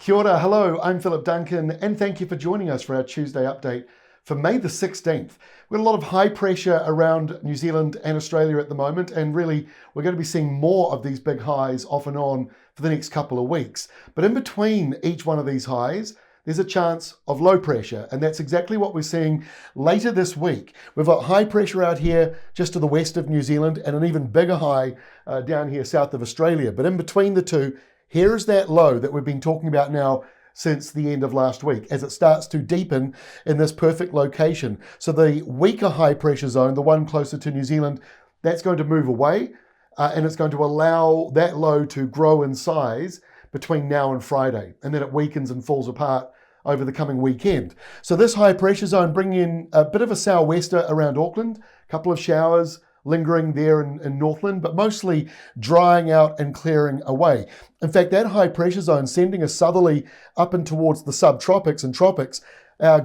Kia ora, hello, I'm Philip Duncan, and thank you for joining us for our Tuesday update for May the 16th. We've got a lot of high pressure around New Zealand and Australia at the moment, and really we're going to be seeing more of these big highs off and on for the next couple of weeks. But in between each one of these highs, there's a chance of low pressure, and that's exactly what we're seeing later this week. We've got high pressure out here just to the west of New Zealand and an even bigger high down here south of Australia. But in between the two, here is that low that we've been talking about now since the end of last week as it starts to deepen in this perfect location. So the weaker high pressure zone, the one closer to New Zealand, that's going to move away and it's going to allow that low to grow in size between now and Friday, and then it weakens and falls apart over the coming weekend. So this high pressure zone bringing in a bit of a sou'wester around Auckland, a couple of showers lingering there in Northland, but mostly drying out and clearing away. In fact, that high pressure zone sending a southerly up and towards the subtropics and tropics.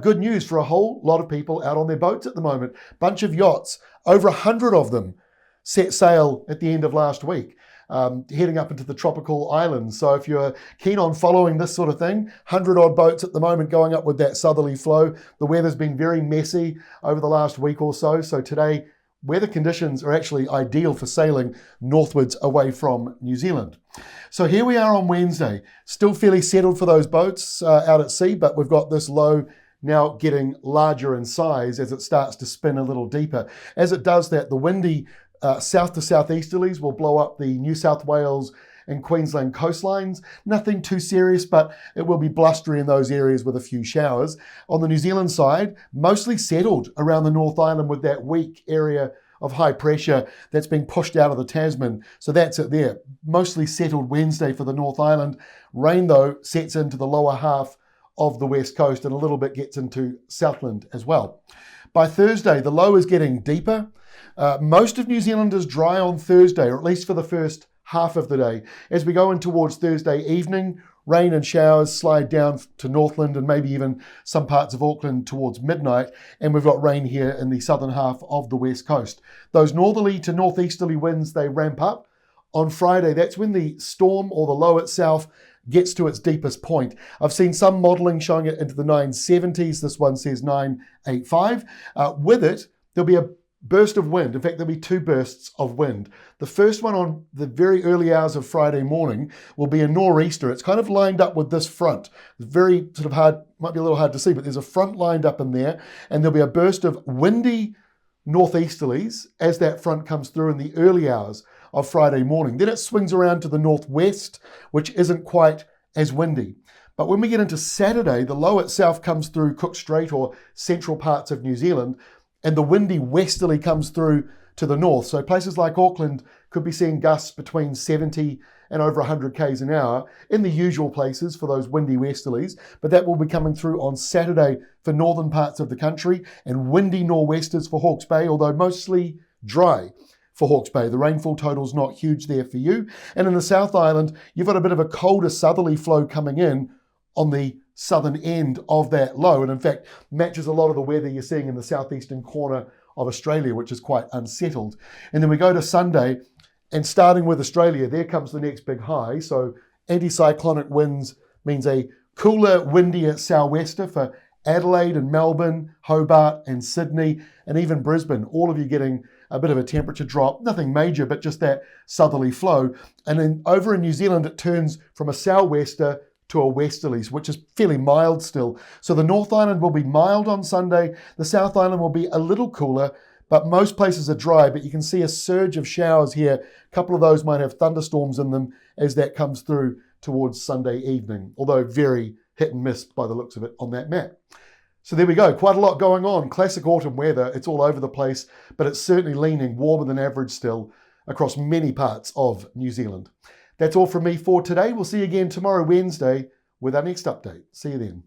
Good news for a whole lot of people out on their boats at the moment. Bunch of yachts, over 100 of them, set sail at the end of last week, heading up into the tropical islands. So if you're keen on following this sort of thing, 100 odd boats at the moment going up with that southerly flow. The weather's been very messy over the last week or so. So today, weather conditions are actually ideal for sailing northwards away from New Zealand. So here we are on Wednesday, still fairly settled for those boats out at sea, but we've got this low now getting larger in size as it starts to spin a little deeper. As it does that, the windy south to southeasterlies will blow up the New South Wales and Queensland coastlines. Nothing too serious, but it will be blustery in those areas with a few showers. On the New Zealand side, mostly settled around the North Island with that weak area of high pressure that's being pushed out of the Tasman. So that's it there. Mostly settled Wednesday for the North Island. Rain, though, sets into the lower half of the west coast and a little bit gets into Southland as well. By Thursday, the low is getting deeper. Most of New Zealand is dry on Thursday, or at least for the first half of the day. As we go in towards Thursday evening, rain and showers slide down to Northland and maybe even some parts of Auckland towards midnight. And we've got rain here in the southern half of the west coast. Those northerly to northeasterly winds, they ramp up. On Friday, that's when the storm or the low itself gets to its deepest point. I've seen some modelling showing it into the 970s. This one says 985. With it, there'll be a burst of wind. In fact, there'll be two bursts of wind. The first one on the very early hours of Friday morning will be a nor'easter. It's kind of lined up with this front. It's very sort of hard, might be a little hard to see, but there's a front lined up in there, and there'll be a burst of windy northeasterlies as that front comes through in the early hours of Friday morning. Then it swings around to the northwest, which isn't quite as windy. But when we get into Saturday, the low itself comes through Cook Strait or central parts of New Zealand, and the windy westerly comes through to the north. So places like Auckland could be seeing gusts between 70 and over 100 k's an hour in the usual places for those windy westerlies. But that will be coming through on Saturday for northern parts of the country, and windy nor'westers for Hawke's Bay, although mostly dry for Hawke's Bay. The rainfall total's not huge there for you. And in the South Island, you've got a bit of a colder southerly flow coming in on the southern end of that low, and in fact matches a lot of the weather you're seeing in the southeastern corner of Australia, which is quite unsettled. And then we go to Sunday, and starting with Australia, there comes the next big high. So anticyclonic winds means a cooler, windier sou'wester for Adelaide and Melbourne, Hobart and Sydney, and even Brisbane, all of you getting a bit of a temperature drop, nothing major, but just that southerly flow. And then over in New Zealand, it turns from a sou'wester to a westerlies, which is fairly mild still. So the North Island will be mild on Sunday. The South Island will be a little cooler, but most places are dry. But you can see a surge of showers here. A couple of those might have thunderstorms in them as that comes through towards Sunday evening, although very hit and miss by the looks of it on that map. So there we go, quite a lot going on. Classic autumn weather, it's all over the place, but it's certainly leaning warmer than average still across many parts of New Zealand. That's all from me for today. We'll see you again tomorrow, Wednesday, with our next update. See you then.